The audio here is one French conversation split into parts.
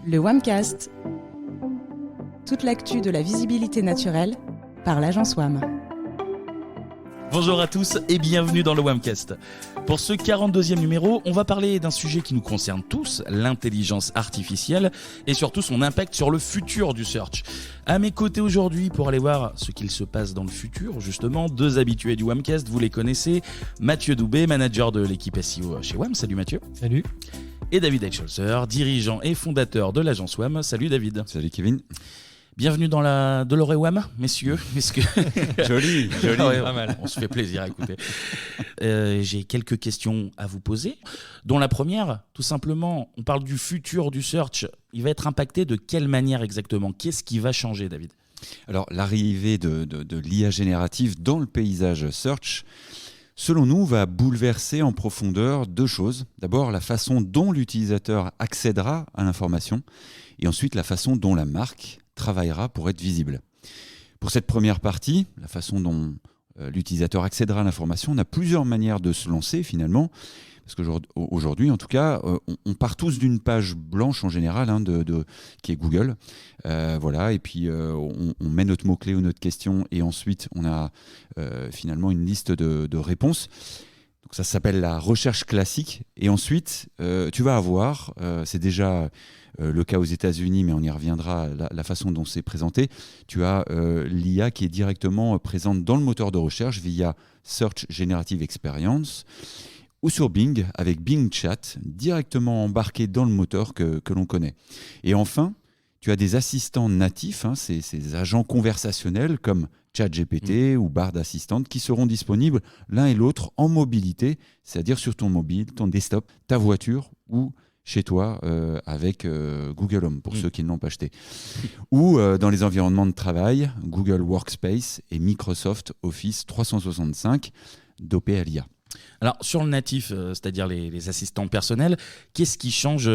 Le WAMcast. Toute l'actu de la visibilité naturelle par l'agence WAM. Bonjour à tous et bienvenue dans le WAMcast. Pour ce 42e numéro, on va parler d'un sujet qui nous concerne tous, l'intelligence artificielle et surtout son impact sur le futur du search. À mes côtés aujourd'hui, pour aller voir ce qu'il se passe dans le futur, justement, deux habitués du WAMcast, vous les connaissez. Mathieu Doubé, manager de l'équipe SEO chez WAM. Salut Mathieu. Salut. Et David Eichholzer, dirigeant et fondateur de l'agence WAM. Salut David. Salut Kevin. Bienvenue dans la Deloré WAM, messieurs. Joli, Ouais, pas mal. On se fait plaisir à écouter. J'ai quelques questions à vous poser, dont la première, tout simplement, on parle du futur du search. Il va être impacté de quelle manière exactement ? Qu'est-ce qui va changer, David ? Alors, l'arrivée de l'IA générative dans le paysage search, selon nous, va bouleverser en profondeur deux choses. D'abord, la façon dont l'utilisateur accédera à l'information, et ensuite la façon dont la marque travaillera pour être visible. Pour cette première partie, la façon dont l'utilisateur accédera à l'information, on a plusieurs manières de se lancer finalement, parce qu'aujourd'hui, en tout cas, on part tous d'une page blanche en général, qui est Google. Voilà, et puis on met notre mot-clé ou notre question, et ensuite on a finalement une liste de réponses. Donc ça s'appelle la recherche classique. Et ensuite, tu vas avoir, c'est déjà le cas aux États-Unis, mais on y reviendra, la façon dont c'est présenté. Tu as l'IA qui est directement présente dans le moteur de recherche via Search Generative Experience ou sur Bing avec Bing Chat, directement embarqué dans le moteur que l'on connaît. Et enfin, tu as des assistants natifs, ces agents conversationnels comme ChatGPT ou Bard Assistant qui seront disponibles l'un et l'autre en mobilité, c'est-à-dire sur ton mobile, ton desktop, ta voiture ou chez toi avec Google Home, pour ceux qui ne l'ont pas acheté. Ou dans les environnements de travail, Google Workspace et Microsoft Office 365 dopés à l'IA. Alors, sur le natif, c'est-à-dire les assistants personnels, qu'est-ce qui change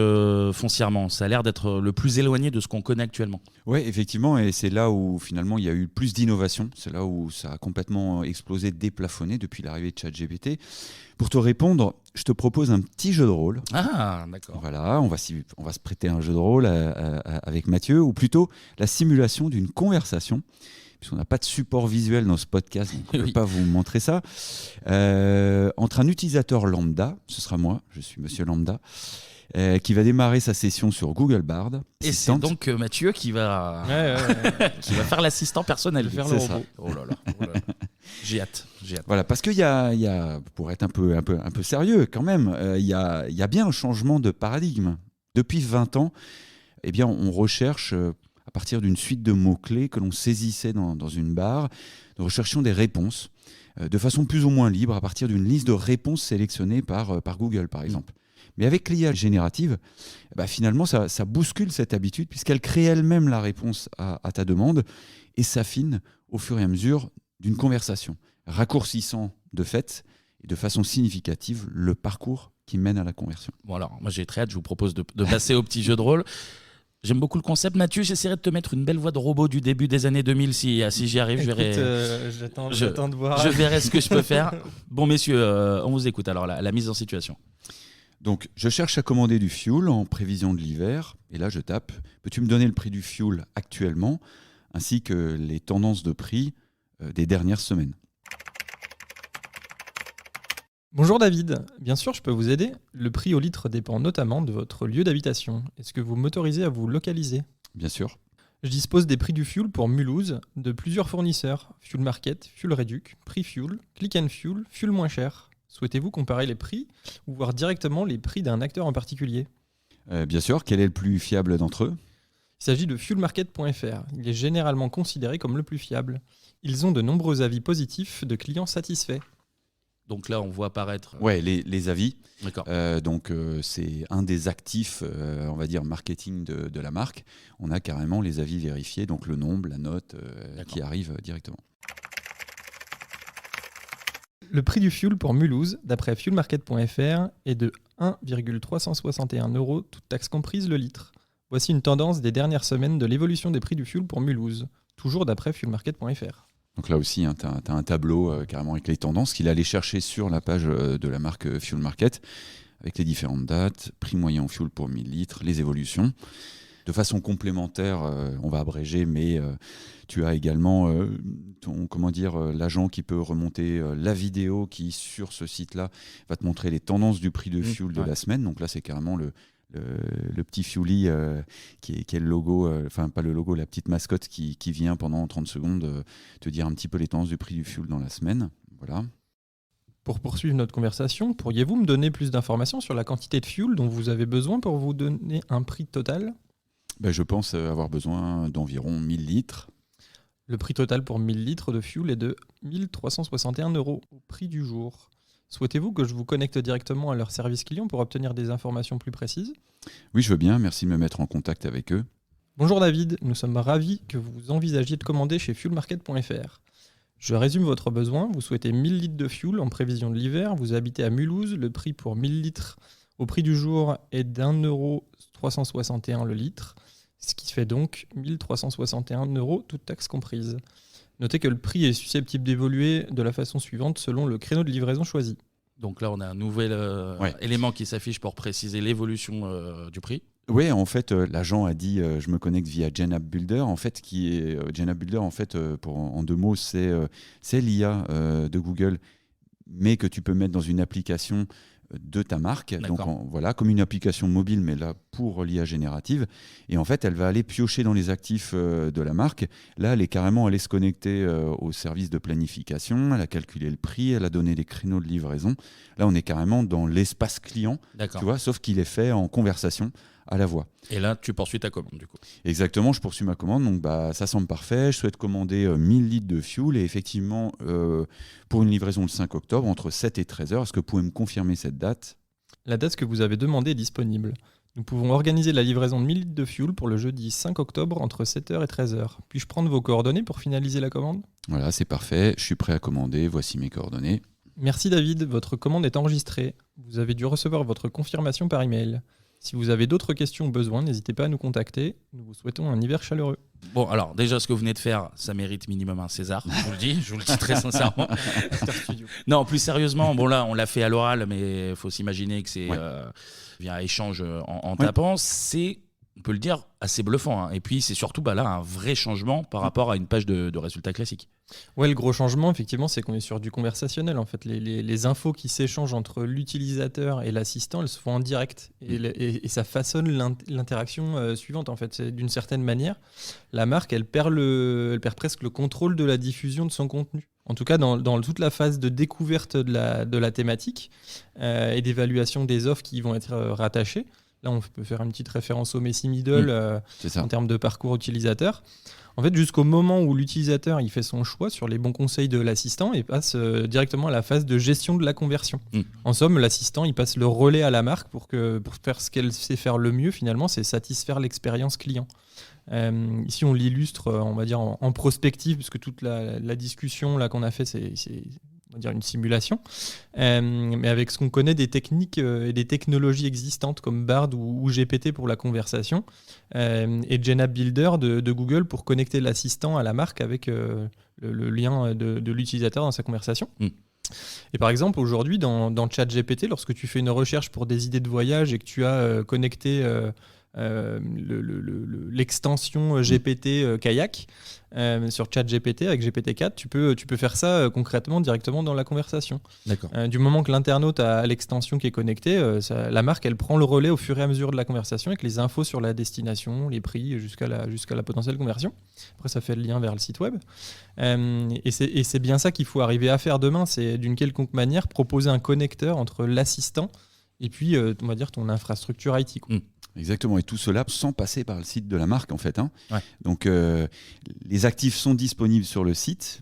foncièrement ? Ça a l'air d'être le plus éloigné de ce qu'on connaît actuellement. Oui, effectivement, et c'est là où finalement il y a eu plus d'innovation. C'est là où ça a complètement explosé, déplafonné depuis l'arrivée de ChatGPT. Pour te répondre, je te propose un petit jeu de rôle. Ah, d'accord. Voilà, on va se prêter un jeu de rôle avec Mathieu, ou plutôt la simulation d'une conversation. Puisqu'on n'a pas de support visuel dans ce podcast, donc on ne peut pas vous montrer ça. Entre un utilisateur lambda, ce sera moi, je suis monsieur lambda, qui va démarrer sa session sur Google Bard. Et c'est donc Mathieu qui va qui va faire l'assistant personnel. Faire le robot. Ça. Oh là là. J'ai hâte. Voilà, parce qu'il y a, pour être un peu sérieux quand même, il y a bien un changement de paradigme. Depuis 20 ans, eh bien, on recherche à partir d'une suite de mots-clés que l'on saisissait dans une barre. Nous recherchions des réponses de façon plus ou moins libre à partir d'une liste de réponses sélectionnées par Google, par exemple. Mais avec l'IA générative, finalement, ça bouscule cette habitude puisqu'elle crée elle-même la réponse à ta demande et s'affine au fur et à mesure d'une conversation, raccourcissant de fait et de façon significative le parcours qui mène à la conversion. Bon alors, moi j'ai très hâte, je vous propose de passer au petit jeu de rôle. J'aime beaucoup le concept. Mathieu, j'essaierai de te mettre une belle voix de robot du début des années 2000. Si j'y arrive, j'attends de voir. Je verrai ce que je peux faire. Bon, messieurs, on vous écoute. Alors, la mise en situation. Donc, je cherche à commander du fuel en prévision de l'hiver. Et là, je tape. Peux-tu me donner le prix du fuel actuellement, ainsi que les tendances de prix des dernières semaines ? Bonjour David, bien sûr je peux vous aider. Le prix au litre dépend notamment de votre lieu d'habitation. Est-ce que vous m'autorisez à vous localiser ? Bien sûr. Je dispose des prix du fuel pour Mulhouse de plusieurs fournisseurs. Fuel Market, Fuel Reduc, Prix Fuel, Click and Fuel, Fuel moins cher. Souhaitez-vous comparer les prix ou voir directement les prix d'un acteur en particulier ? Bien sûr, quel est le plus fiable d'entre eux ? Il s'agit de fuelmarket.fr. Il est généralement considéré comme le plus fiable. Ils ont de nombreux avis positifs de clients satisfaits. Donc là, on voit apparaître... Ouais, les avis. D'accord. C'est un des actifs, on va dire, marketing de la marque. On a carrément les avis vérifiés, donc le nombre, la note qui arrive directement. Le prix du fuel pour Mulhouse, d'après fuelmarket.fr, est de 1,361 €, toutes taxes comprises le litre. Voici une tendance des dernières semaines de l'évolution des prix du fuel pour Mulhouse, toujours d'après fuelmarket.fr. Donc là aussi, tu as un tableau carrément avec les tendances qu'il allait chercher sur la page de la marque Fuel Market, avec les différentes dates, prix moyen en fuel pour 1000 litres, les évolutions. De façon complémentaire, on va abréger, mais tu as également l'agent qui peut remonter la vidéo qui, sur ce site-là, va te montrer les tendances du prix de fuel de la semaine. Donc là, c'est carrément le petit Fuelie qui est le logo, pas le logo, la petite mascotte qui vient pendant 30 secondes te dire un petit peu les tendances du prix du fuel dans la semaine. Voilà. Pour poursuivre notre conversation, pourriez-vous me donner plus d'informations sur la quantité de fuel dont vous avez besoin pour vous donner un prix total ? Je pense avoir besoin d'environ 1000 litres. Le prix total pour 1000 litres de fuel est de 1 361 € au prix du jour. Souhaitez-vous que je vous connecte directement à leur service client pour obtenir des informations plus précises ? Oui, je veux bien. Merci de me mettre en contact avec eux. Bonjour David, nous sommes ravis que vous envisagiez de commander chez fuelmarket.fr. Je résume votre besoin. Vous souhaitez 1000 litres de fuel en prévision de l'hiver. Vous habitez à Mulhouse. Le prix pour 1000 litres au prix du jour est d'1,361 € le litre, ce qui fait donc 1 361 € toutes taxes comprises. Notez que le prix est susceptible d'évoluer de la façon suivante selon le créneau de livraison choisi. Donc là, on a un nouvel élément qui s'affiche pour préciser l'évolution du prix. Oui, en fait, l'agent a dit je me connecte via GenApp Builder. En fait, GenApp Builder, en fait, en 2 mots, c'est l'IA de Google, mais que tu peux mettre dans une application de ta marque. D'accord. Donc voilà, comme une application mobile, mais là pour l'IA générative. Et en fait, elle va aller piocher dans les actifs de la marque. Là, elle est carrément allée se connecter au service de planification. Elle a calculé le prix, elle a donné les créneaux de livraison. Là, on est carrément dans l'espace client, tu vois, sauf qu'il est fait en conversation à la voix. Et là, tu poursuis ta commande, du coup. Exactement, je poursuis ma commande. Donc, ça semble parfait. Je souhaite commander 1000 litres de fuel. Et effectivement, pour une livraison le 5 octobre, entre 7 et 13 heures, est-ce que vous pouvez me confirmer cette date ? La date que vous avez demandée est disponible. Nous pouvons organiser la livraison de 1000 litres de fuel pour le jeudi 5 octobre entre 7h et 13h. Puis-je prendre vos coordonnées pour finaliser la commande ? Voilà, c'est parfait. Je suis prêt à commander. Voici mes coordonnées. Merci David, votre commande est enregistrée. Vous avez dû recevoir votre confirmation par email. Si vous avez d'autres questions ou besoins, n'hésitez pas à nous contacter. Nous vous souhaitons un hiver chaleureux. Bon, alors déjà, ce que vous venez de faire, ça mérite minimum un César, je vous le dis très sincèrement. Non, plus sérieusement, bon là, on l'a fait à l'oral, mais il faut s'imaginer que c'est via échange en tapant. C'est, on peut le dire, assez bluffant. Hein. Et puis, c'est surtout là un vrai changement par rapport à une page de résultats classiques. Ouais, le gros changement, effectivement, c'est qu'on est sur du conversationnel. En fait, les infos qui s'échangent entre l'utilisateur et l'assistant, elles se font en direct. Et ça façonne l'interaction suivante. En fait, c'est d'une certaine manière, la marque, elle perd presque le contrôle de la diffusion de son contenu. En tout cas, dans toute la phase de découverte de la thématique et d'évaluation des offres qui vont être rattachées. Là, on peut faire une petite référence au Messi Middle en termes de parcours utilisateur. En fait, jusqu'au moment où l'utilisateur il fait son choix sur les bons conseils de l'assistant et passe directement à la phase de gestion de la conversion. En somme, l'assistant il passe le relais à la marque pour faire ce qu'elle sait faire le mieux, finalement, c'est satisfaire l'expérience client. Ici, on l'illustre, on va dire, en prospective, puisque toute la discussion là, qu'on a fait, c'est on va dire une simulation, mais avec ce qu'on connaît des techniques et des technologies existantes comme Bard ou GPT pour la conversation, et GenApp Builder de Google pour connecter l'assistant à la marque avec le lien de l'utilisateur dans sa conversation. Et par exemple, aujourd'hui, dans ChatGPT, lorsque tu fais une recherche pour des idées de voyage et que tu as connecté l'extension GPT Kayak sur ChatGPT avec GPT-4, tu peux faire ça concrètement directement dans la conversation. D'accord. Du moment que l'internaute a l'extension qui est connectée, la marque elle prend le relais au fur et à mesure de la conversation avec les infos sur la destination, les prix jusqu'à la potentielle conversion. Après ça fait le lien vers le site web. Et c'est bien ça qu'il faut arriver à faire demain, c'est d'une quelconque manière proposer un connecteur entre l'assistant et puis on va dire ton infrastructure IT. Exactement, et tout cela sans passer par le site de la marque en fait. Ouais. Donc les actifs sont disponibles sur le site,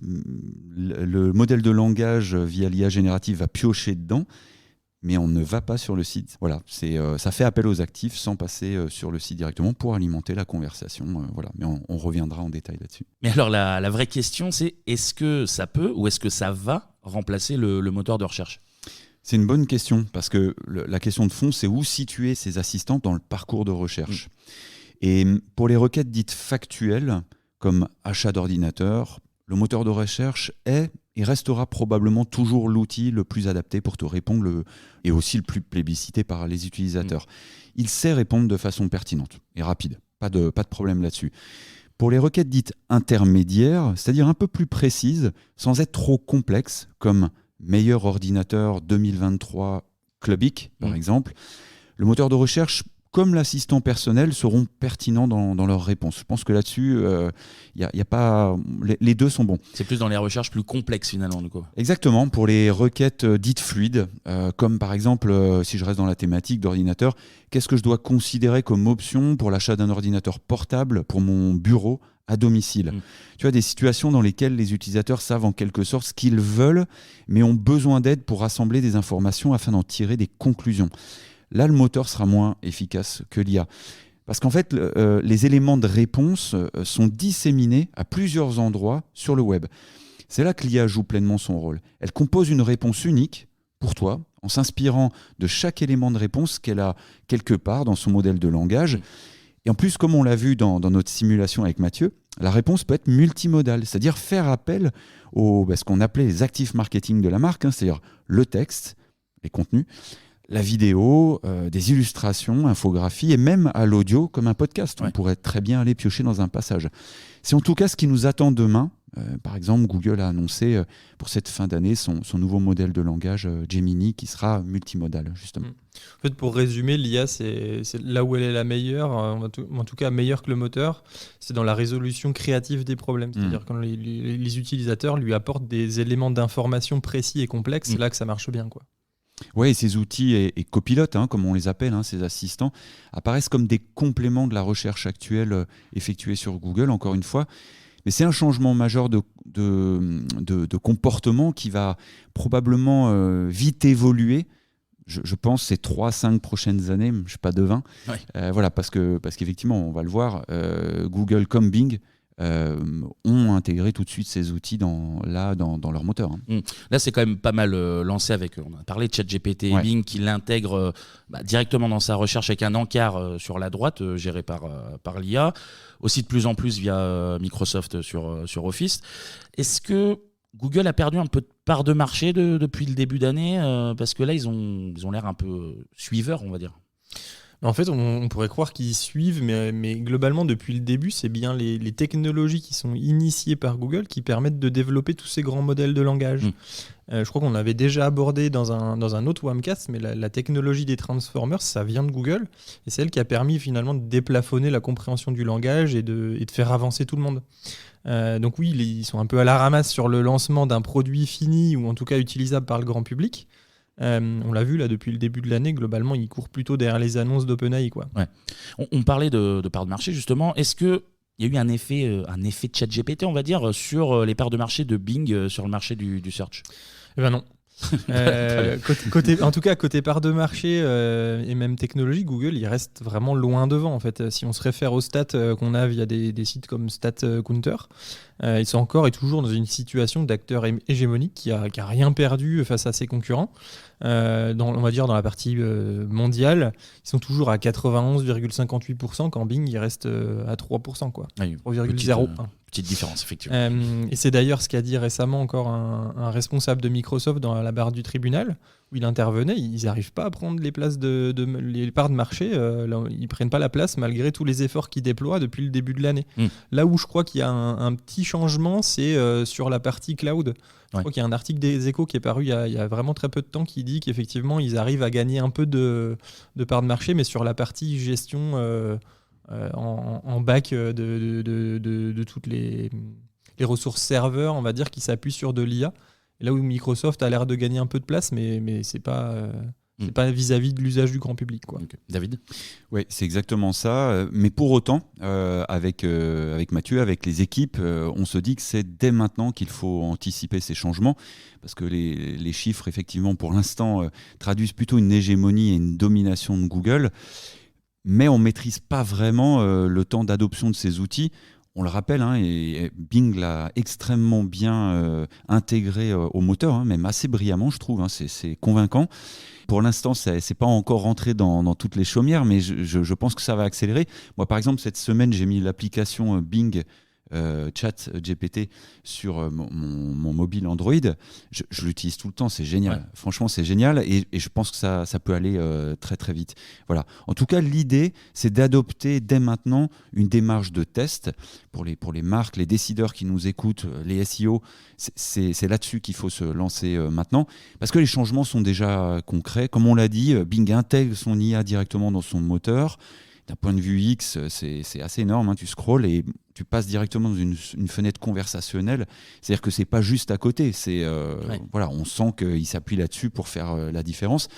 le modèle de langage via l'IA générative va piocher dedans, mais on ne va pas sur le site. Voilà, ça fait appel aux actifs sans passer sur le site directement pour alimenter la conversation. Voilà, mais on reviendra en détail là-dessus. Mais alors la vraie question c'est, est-ce que ça peut ou est-ce que ça va remplacer le moteur de recherche ? C'est une bonne question, parce que la question de fond, c'est où situer ces assistants dans le parcours de recherche. Et pour les requêtes dites factuelles, comme achat d'ordinateur, le moteur de recherche est et restera probablement toujours l'outil le plus adapté pour te répondre et aussi le plus plébiscité par les utilisateurs. Il sait répondre de façon pertinente et rapide. pas de problème là-dessus. Pour les requêtes dites intermédiaires, c'est-à-dire un peu plus précises, sans être trop complexes, comme meilleur ordinateur 2023 Clubic, par exemple, le moteur de recherche comme l'assistant personnel seront pertinents dans leurs réponses. Je pense que là-dessus, y a pas... les deux sont bons. C'est plus dans les recherches plus complexes finalement, du coup. Exactement, pour les requêtes dites fluides, comme par exemple, si je reste dans la thématique d'ordinateur, qu'est-ce que je dois considérer comme option pour l'achat d'un ordinateur portable pour mon bureau à domicile. Tu as des situations dans lesquelles les utilisateurs savent en quelque sorte ce qu'ils veulent, mais ont besoin d'aide pour rassembler des informations afin d'en tirer des conclusions. Là, le moteur sera moins efficace que l'IA. Parce qu'en fait, les éléments de réponse sont disséminés à plusieurs endroits sur le web. C'est là que l'IA joue pleinement son rôle. Elle compose une réponse unique pour toi, en s'inspirant de chaque élément de réponse qu'elle a quelque part dans son modèle de langage. Et en plus, comme on l'a vu dans notre simulation avec Mathieu, la réponse peut être multimodale, c'est-à-dire faire appel ce qu'on appelait les actifs marketing de la marque, c'est-à-dire le texte, les contenus, la vidéo, des illustrations, infographies et même à l'audio comme un podcast. On pourrait très bien aller piocher dans un passage. C'est en tout cas ce qui nous attend demain. Par exemple, Google a annoncé pour cette fin d'année son nouveau modèle de langage Gemini qui sera multimodal, justement. En fait, pour résumer, l'IA, c'est là où elle est la meilleure, en tout cas meilleure que le moteur, c'est dans la résolution créative des problèmes. C'est-à-dire quand les utilisateurs lui apportent des éléments d'information précis et complexes, c'est là que ça marche bien, quoi. Oui, ces outils et copilotes, comme on les appelle, ces assistants, apparaissent comme des compléments de la recherche actuelle effectuée sur Google, encore une fois. Mais c'est un changement majeur de comportement qui va probablement vite évoluer. Je pense ces 3-5 prochaines années, je ne suis pas devin. Voilà, parce qu'effectivement, on va le voir, Google comme Bing ont intégré tout de suite ces outils dans leur moteur. Là, c'est quand même pas mal lancé avec, on a parlé de ChatGPT et Bing qui l'intègre directement dans sa recherche avec un encart sur la droite géré par l'IA, aussi de plus en plus via Microsoft sur Office. Est-ce que Google a perdu un peu de part de marché depuis le début d'année parce que là, ils ont l'air un peu suiveurs, on va dire. En fait, on pourrait croire qu'ils suivent, mais globalement, depuis le début, c'est bien les technologies qui sont initiées par Google qui permettent de développer tous ces grands modèles de langage. Je crois qu'on l'avait déjà abordé dans un autre Wamcast, mais la technologie des Transformers, ça vient de Google, et c'est elle qui a permis finalement de déplafonner la compréhension du langage et de faire avancer tout le monde. Donc oui, ils sont un peu à la ramasse sur le lancement d'un produit fini, ou en tout cas utilisable par le grand public. On l'a vu là depuis le début de l'année, globalement ils courent plutôt derrière les annonces d'OpenAI, quoi. On parlait de part de marché justement. Est-ce qu'il y a eu un effet de ChatGPT, on va dire, sur les parts de marché de Bing sur le marché du search? Eh ben non. En tout cas, côté part de marché et même technologie, Google il reste vraiment loin devant. En fait, si on se réfère aux stats qu'on a via des sites comme StatCounter, ils sont encore et toujours dans une situation d'acteur hégémonique qui a rien perdu face à ses concurrents. On va dire dans la partie mondiale, ils sont toujours à 91,58% quand Bing il reste à 3%, quoi. 3,01%. Petite différence, effectivement. Et c'est d'ailleurs ce qu'a dit récemment encore un responsable de Microsoft dans la barre du tribunal, où il intervenait. Ils n'arrivent pas à prendre les places les parts de marché. Ils ne prennent pas la place malgré tous les efforts qu'ils déploient depuis le début de l'année. Là où je crois qu'il y a un petit changement, c'est sur la partie cloud. Je crois qu'il y a un article des Échos qui est paru il y a vraiment très peu de temps qui dit qu'effectivement, ils arrivent à gagner un peu de parts de marché, mais sur la partie gestion en back de toutes les ressources serveurs, on va dire, qui s'appuient sur de l'IA. Et là où Microsoft a l'air de gagner un peu de place, mais c'est pas vis-à-vis de l'usage du grand public, quoi. Okay. David ? Oui, c'est exactement ça. Mais pour autant, avec Mathieu, avec les équipes, on se dit que c'est dès maintenant qu'il faut anticiper ces changements, parce que les chiffres, effectivement, pour l'instant, traduisent plutôt une hégémonie et une domination de Google. Mais on ne maîtrise pas vraiment le temps d'adoption de ces outils. On le rappelle, et Bing l'a extrêmement bien intégré au moteur, même assez brillamment, je trouve. C'est convaincant. Pour l'instant, ce n'est pas encore rentré dans toutes les chaumières, mais je pense que ça va accélérer. Moi, par exemple, cette semaine, j'ai mis l'application Bing Chat GPT sur mon mobile Android, je l'utilise tout le temps, c'est génial. Ouais. Franchement, c'est génial et je pense que ça peut aller très très vite. Voilà. En tout cas, l'idée, c'est d'adopter dès maintenant une démarche de test pour les marques, les décideurs qui nous écoutent, les SEO. C'est là-dessus qu'il faut se lancer maintenant parce que les changements sont déjà concrets. Comme on l'a dit, Bing intègre son IA directement dans son moteur. D'un point de vue X, c'est assez énorme. Tu scrolles et tu passes directement dans une fenêtre conversationnelle. C'est-à-dire que c'est pas juste à côté. Voilà, on sent qu'il s'appuie là-dessus pour faire la différence.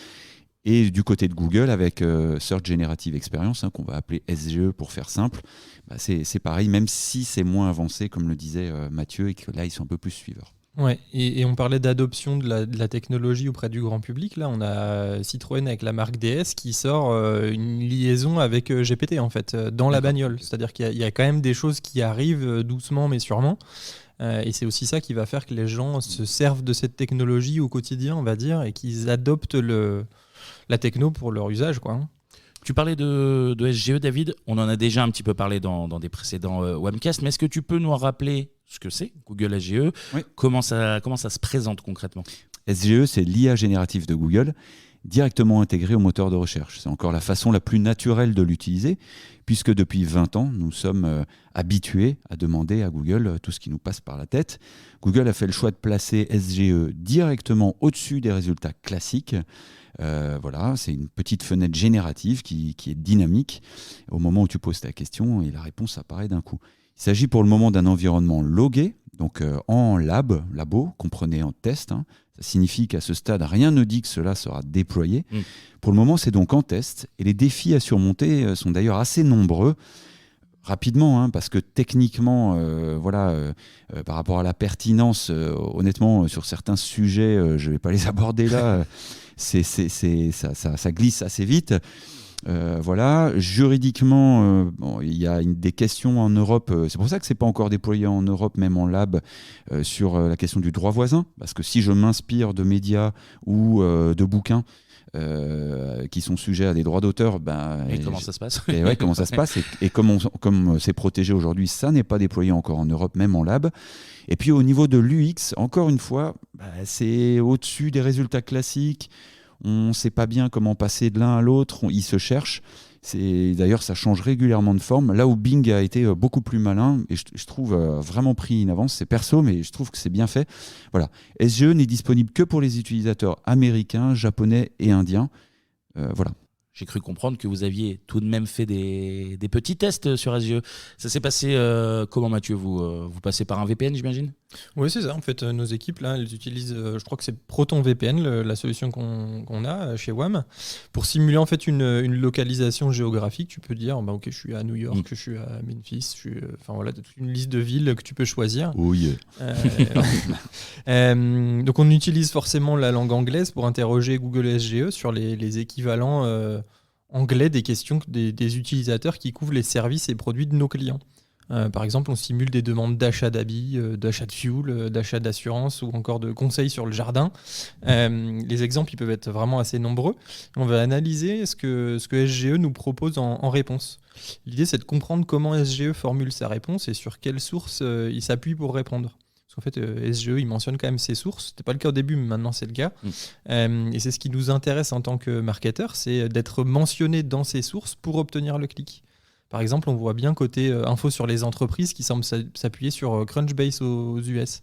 Et du côté de Google, avec Search Generative Experience, qu'on va appeler SGE pour faire simple, c'est pareil, même si c'est moins avancé, comme le disait Mathieu, et que là, ils sont un peu plus suiveurs. Ouais, et on parlait d'adoption de la technologie auprès du grand public. Là, on a Citroën avec la marque DS qui sort une liaison avec GPT en fait, dans la bagnole. C'est-à-dire qu'il y a quand même des choses qui arrivent doucement mais sûrement. Et c'est aussi ça qui va faire que les gens se servent de cette technologie au quotidien, on va dire, et qu'ils adoptent la techno pour leur usage, quoi. Tu parlais de SGE, David. On en a déjà un petit peu parlé dans des précédents Webcast, mais est-ce que tu peux nous rappeler ce que c'est, Google SGE? Oui. Comment ça se présente concrètement? SGE, c'est l'IA générative de Google, directement intégrée au moteur de recherche. C'est encore la façon la plus naturelle de l'utiliser, puisque depuis 20 ans, nous sommes habitués à demander à Google tout ce qui nous passe par la tête. Google a fait le choix de placer SGE directement au-dessus des résultats classiques. Voilà, c'est une petite fenêtre générative qui est dynamique au moment où tu poses ta question et la réponse apparaît d'un coup. Il s'agit pour le moment d'un environnement logué, donc en labo, comprenez en test. Ça signifie qu'à ce stade, rien ne dit que cela sera déployé. Pour le moment, c'est donc en test et les défis à surmonter sont d'ailleurs assez nombreux. Rapidement, parce que techniquement, par rapport à la pertinence, honnêtement, sur certains sujets, je ne vais pas les aborder là. Ça glisse assez vite. Juridiquement, il y a des questions en Europe. C'est pour ça que c'est pas encore déployé en Europe, même en lab, sur la question du droit voisin. Parce que si je m'inspire de médias ou de bouquins qui sont sujets à des droits d'auteur, comment ça se passe? Comment ça se passe et comme c'est protégé aujourd'hui, ça n'est pas déployé encore en Europe, même en lab. Et puis au niveau de l'UX, encore une fois, c'est au-dessus des résultats classiques. On ne sait pas bien comment passer de l'un à l'autre, ils se cherchent. D'ailleurs, ça change régulièrement de forme. Là où Bing a été beaucoup plus malin, et je trouve vraiment pris une avance, c'est perso, mais je trouve que c'est bien fait. Voilà. SGE n'est disponible que pour les utilisateurs américains, japonais et indiens. Voilà. J'ai cru comprendre que vous aviez tout de même fait des petits tests sur SGE. Ça s'est passé comment, Mathieu? Vous passez par un VPN, j'imagine? Oui, c'est ça. En fait, nos équipes, là, elles utilisent, je crois que c'est Proton VPN, la solution qu'on a chez WAM, pour simuler en fait une localisation géographique. Tu peux dire, ok, je suis à New York, je suis à Memphis, voilà, une liste de villes que tu peux choisir. Oh yeah. Donc, on utilise forcément la langue anglaise pour interroger Google SGE sur les équivalents anglais des questions des utilisateurs qui couvrent les services et produits de nos clients. Par exemple, on simule des demandes d'achat d'habits, d'achat de fuel, d'achat d'assurance ou encore de conseils sur le jardin. Les exemples ils peuvent être vraiment assez nombreux. On va analyser ce que SGE nous propose en réponse. L'idée, c'est de comprendre comment SGE formule sa réponse et sur quelles sources il s'appuie pour répondre. Parce qu'en fait, SGE, il mentionne quand même ses sources. C'était pas le cas au début, mais maintenant c'est le cas. Et c'est ce qui nous intéresse en tant que marketeur, c'est d'être mentionné dans ses sources pour obtenir le clic. Par exemple, on voit bien côté infos sur les entreprises qui semblent s'appuyer sur Crunchbase aux US.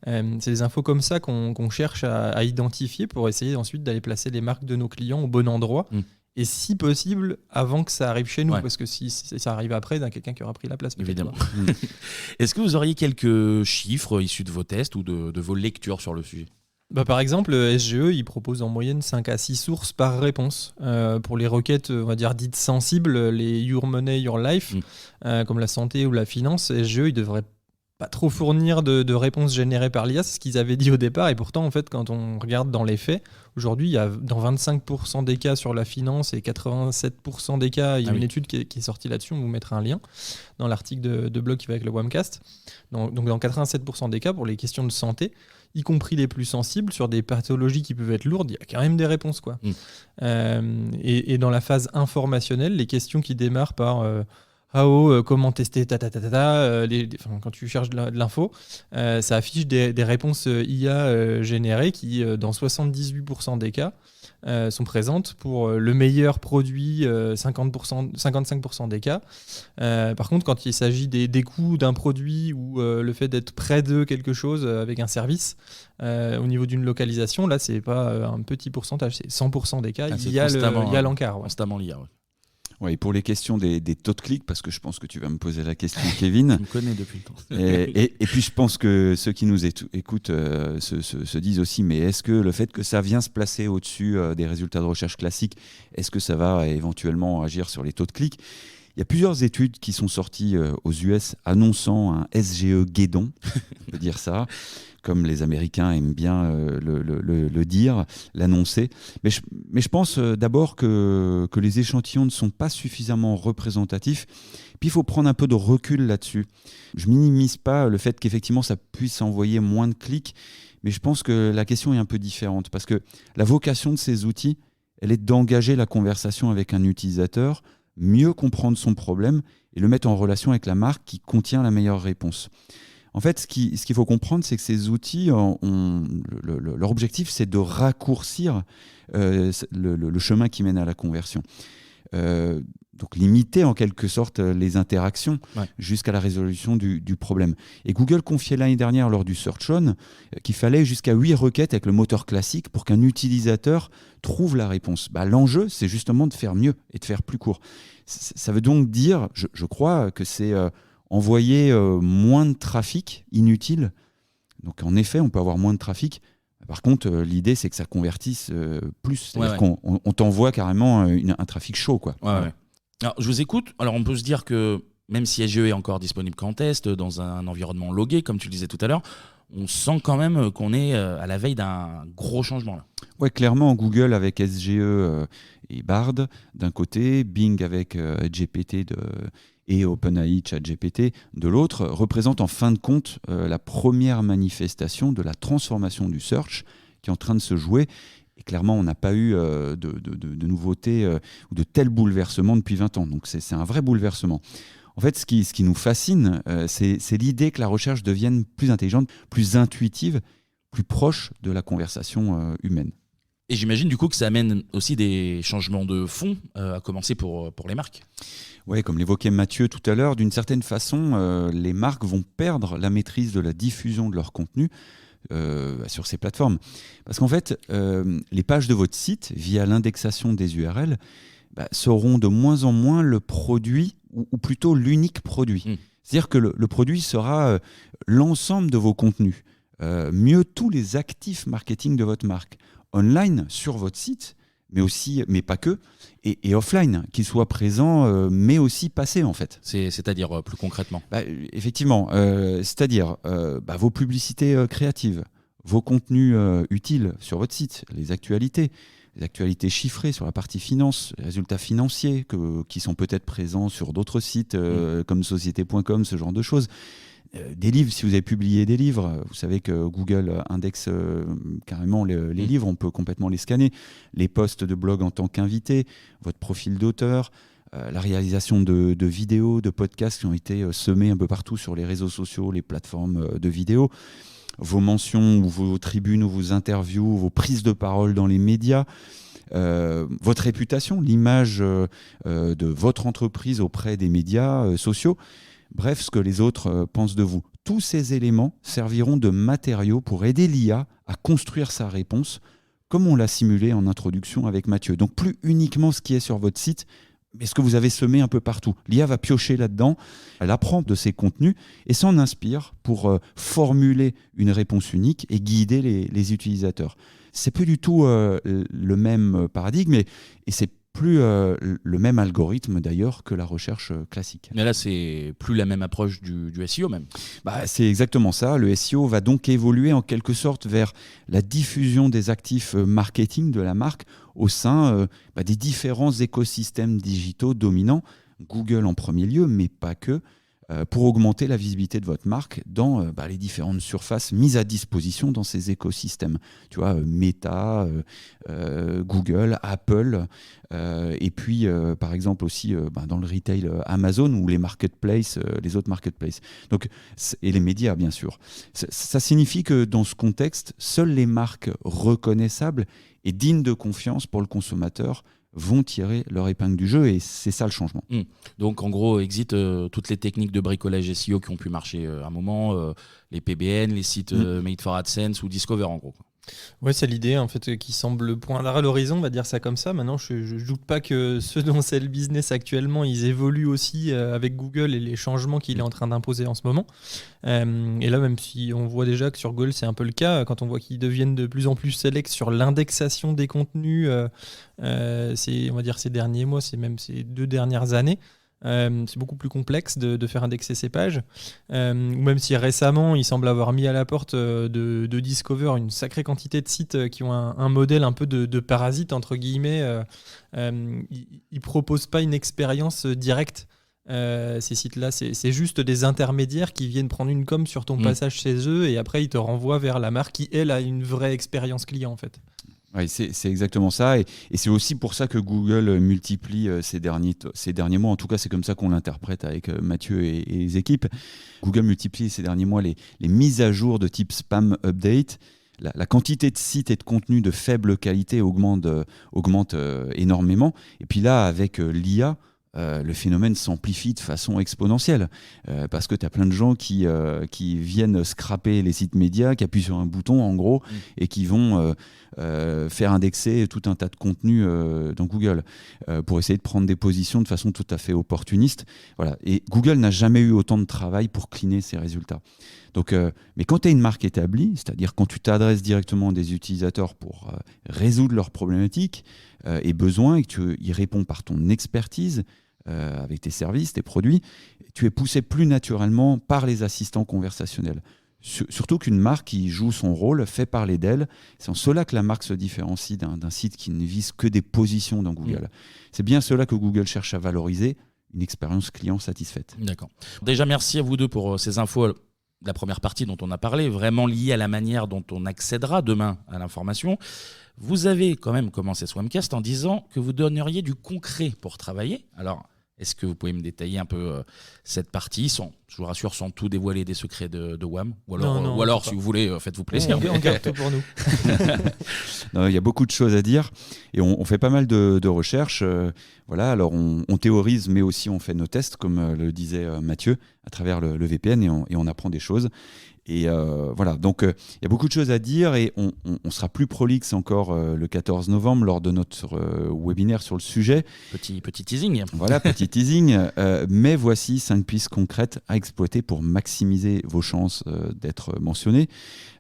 C'est des infos comme ça qu'on cherche à identifier pour essayer ensuite d'aller placer les marques de nos clients au bon endroit. Et si possible, avant que ça arrive chez nous. Parce que si ça arrive après, il y a quelqu'un qui aura pris la place. Évidemment. Est-ce que vous auriez quelques chiffres issus de vos tests ou de vos lectures sur le sujet? Par exemple, SGE, il propose en moyenne 5 à 6 sources par réponse. Pour les requêtes, on va dire, dites sensibles, les Your Money, Your Life, comme la santé ou la finance, SGE, il devrait pas trop fournir de réponses générées par l'IA, c'est ce qu'ils avaient dit au départ. Et pourtant, en fait, quand on regarde dans les faits, aujourd'hui, il y a dans 25% des cas sur la finance et 87% des cas, il y a une étude qui est sortie là-dessus, on vous mettra un lien dans l'article de blog qui va avec le Wamcast. Donc dans 87% des cas, pour les questions de santé, y compris les plus sensibles, sur des pathologies qui peuvent être lourdes, il y a quand même des réponses, quoi. Et dans la phase informationnelle, les questions qui démarrent par comment tester quand tu cherches de l'info, ça affiche des réponses IA générées qui, dans 78% des cas, sont présentes pour le meilleur produit, 55% des cas. Par contre, quand il s'agit des coûts d'un produit ou le fait d'être près de quelque chose avec un service, au niveau d'une localisation, là, c'est pas un petit pourcentage, c'est 100% des cas. Il y a l'encart. Ouais. Constamment l'IA. Ouais. Ouais, et pour les questions des taux de clics, parce que je pense que tu vas me poser la question, Kevin. Je me connais depuis le temps. et puis je pense que ceux qui nous écoutent se disent aussi, mais est-ce que le fait que ça vient se placer au-dessus des résultats de recherche classiques, est-ce que ça va éventuellement agir sur les taux de clics ? Il y a plusieurs études qui sont sorties aux US annonçant un SGE guédon, on peut dire ça, comme les Américains aiment bien le dire, l'annoncer. Mais je pense d'abord que les échantillons ne sont pas suffisamment représentatifs. Puis il faut prendre un peu de recul là-dessus. Je minimise pas le fait qu'effectivement ça puisse envoyer moins de clics, mais je pense que la question est un peu différente parce que la vocation de ces outils, elle est d'engager la conversation avec un utilisateur, mieux comprendre son problème et le mettre en relation avec la marque qui contient la meilleure réponse. En fait, ce qu'il faut comprendre, c'est que ces outils, leur objectif, c'est de raccourcir le chemin qui mène à la conversion. Donc limiter en quelque sorte les interactions jusqu'à la résolution du problème. Et Google confiait l'année dernière lors du Search On qu'il fallait jusqu'à 8 requêtes avec le moteur classique pour qu'un utilisateur trouve la réponse. L'enjeu, c'est justement de faire mieux et de faire plus court. Ça veut donc dire, je crois, que c'est envoyer moins de trafic inutile. Donc en effet, on peut avoir moins de trafic. Par contre, l'idée, c'est que ça convertisse plus. C'est-à-dire qu'on t'envoie carrément un trafic chaud, quoi. Ouais. Alors, je vous écoute. Alors, on peut se dire que même si SGE est encore disponible qu'en test, dans un environnement logué, comme tu le disais tout à l'heure, on sent quand même qu'on est à la veille d'un gros changement. Là. Ouais, clairement, Google avec SGE et Bard d'un côté, Bing avec GPT et OpenAI, ChatGPT de l'autre, représente en fin de compte la première manifestation de la transformation du search qui est en train de se jouer. Et clairement, on n'a pas eu de nouveautés ou de tels bouleversements depuis 20 ans. Donc c'est un vrai bouleversement. En fait, ce qui nous fascine, c'est l'idée que la recherche devienne plus intelligente, plus intuitive, plus proche de la conversation humaine. Et j'imagine du coup que ça amène aussi des changements de fond, à commencer pour les marques. Oui, comme l'évoquait Mathieu tout à l'heure, d'une certaine façon, les marques vont perdre la maîtrise de la diffusion de leur contenu sur ces plateformes. Parce qu'en fait, les pages de votre site, via l'indexation des URL, seront de moins en moins le produit, ou plutôt l'unique produit. C'est-à-dire que le produit sera l'ensemble de vos contenus. Mieux, tous les actifs marketing de votre marque. Online, sur votre site, mais pas que, et offline, qu'ils soient présents, mais aussi passés en fait. C'est-à-dire plus concrètement effectivement, c'est-à-dire vos publicités créatives, vos contenus utiles sur votre site, les actualités chiffrées sur la partie finance, les résultats financiers qui sont peut-être présents sur d'autres sites comme société.com, ce genre de choses. Des livres, si vous avez publié des livres, vous savez que Google indexe carrément les livres, on peut complètement les scanner. Les posts de blog en tant qu'invité, votre profil d'auteur, la réalisation de vidéos, de podcasts qui ont été semés un peu partout sur les réseaux sociaux, les plateformes de vidéos, vos mentions ou vos tribunes ou vos interviews, vos prises de parole dans les médias, votre réputation, l'image de votre entreprise auprès des médias sociaux. Bref, ce que les autres pensent de vous. Tous ces éléments serviront de matériaux pour aider l'IA à construire sa réponse, comme on l'a simulé en introduction avec Mathieu. Donc plus uniquement ce qui est sur votre site, mais ce que vous avez semé un peu partout. L'IA va piocher là-dedans, elle apprend de ses contenus et s'en inspire pour formuler une réponse unique et guider les utilisateurs. C'est plus du tout le même paradigme et c'est plus le même algorithme d'ailleurs que la recherche classique. Mais là, c'est plus la même approche du SEO même. C'est exactement ça. Le SEO va donc évoluer en quelque sorte vers la diffusion des actifs marketing de la marque au sein des différents écosystèmes digitaux dominants. Google en premier lieu, mais pas que. pour augmenter la visibilité de votre marque dans les différentes surfaces mises à disposition dans ces écosystèmes. Tu vois, Meta, Google, Apple, et puis par exemple aussi dans le retail Amazon ou les marketplaces, les autres marketplaces. Donc, et les médias, bien sûr. Ça signifie que dans ce contexte, seules les marques reconnaissables et dignes de confiance pour le consommateur vont tirer leur épingle du jeu, et c'est ça le changement. Donc en gros, exit toutes les techniques de bricolage SEO qui ont pu marcher à un moment, les PBN, les sites Made for AdSense ou Discover en gros. Ouais, c'est l'idée en fait qui semble poindre à l'horizon, on va dire ça comme ça. Maintenant, je doute pas que ceux dont c'est le business actuellement, ils évoluent aussi avec Google et les changements qu'il est en train d'imposer en ce moment. Et là, même si on voit déjà que sur Google, c'est un peu le cas, quand on voit qu'ils deviennent de plus en plus sélects sur l'indexation des contenus, on va dire ces derniers mois, c'est même ces 2 dernières années. C'est beaucoup plus complexe de faire indexer ces pages, ou même si récemment il semble avoir mis à la porte de Discover une sacrée quantité de sites qui ont un modèle un peu de parasite entre guillemets. Ils proposent pas une expérience directe. Ces sites-là, c'est juste des intermédiaires qui viennent prendre une com sur ton passage chez eux, et après ils te renvoient vers la marque qui elle a une vraie expérience client en fait. Oui, c'est exactement ça, et c'est aussi pour ça que Google multiplie ces derniers mois, en tout cas c'est comme ça qu'on l'interprète avec Mathieu et les équipes. Google multiplie ces derniers mois les mises à jour de type spam update. La quantité de sites et de contenus de faible qualité augmente énormément, et puis là avec l'IA, le phénomène s'amplifie de façon exponentielle, parce que tu as plein de gens qui viennent scraper les sites médias, qui appuient sur un bouton en gros, et qui vont faire indexer tout un tas de contenus dans Google pour essayer de prendre des positions de façon tout à fait opportuniste. Voilà. Et Google n'a jamais eu autant de travail pour cleaner ses résultats. Donc, mais quand tu es une marque établie, c'est-à-dire quand tu t'adresses directement à des utilisateurs pour résoudre leurs problématiques et besoins, et que tu y réponds par ton expertise, avec tes services, tes produits, tu es poussé plus naturellement par les assistants conversationnels. Surtout qu'une marque qui joue son rôle fait parler d'elle. C'est en cela que la marque se différencie d'un site qui ne vise que des positions dans Google. C'est bien cela que Google cherche à valoriser, une expérience client satisfaite. D'accord. Déjà, merci à vous deux pour ces infos. La première partie dont on a parlé, vraiment liée à la manière dont on accédera demain à l'information. Vous avez quand même commencé ce webcast en disant que vous donneriez du concret pour travailler. Alors, est-ce que vous pouvez me détailler un peu cette partie, je vous rassure, sans tout dévoiler des secrets de WAM, ou alors si vous voulez, faites-vous plaisir. On garde tout pour nous. Il y a beaucoup de choses à dire, et on fait pas mal de recherches. Voilà, alors on théorise, mais aussi on fait nos tests, comme le disait Mathieu, à travers le VPN, et on apprend des choses. Et voilà, donc il y a beaucoup de choses à dire, et on sera plus prolixe encore le 14 novembre lors de notre webinaire sur le sujet. Petit teasing. Voilà, petit teasing. Mais voici 5 pistes concrètes à exploiter pour maximiser vos chances d'être mentionnés,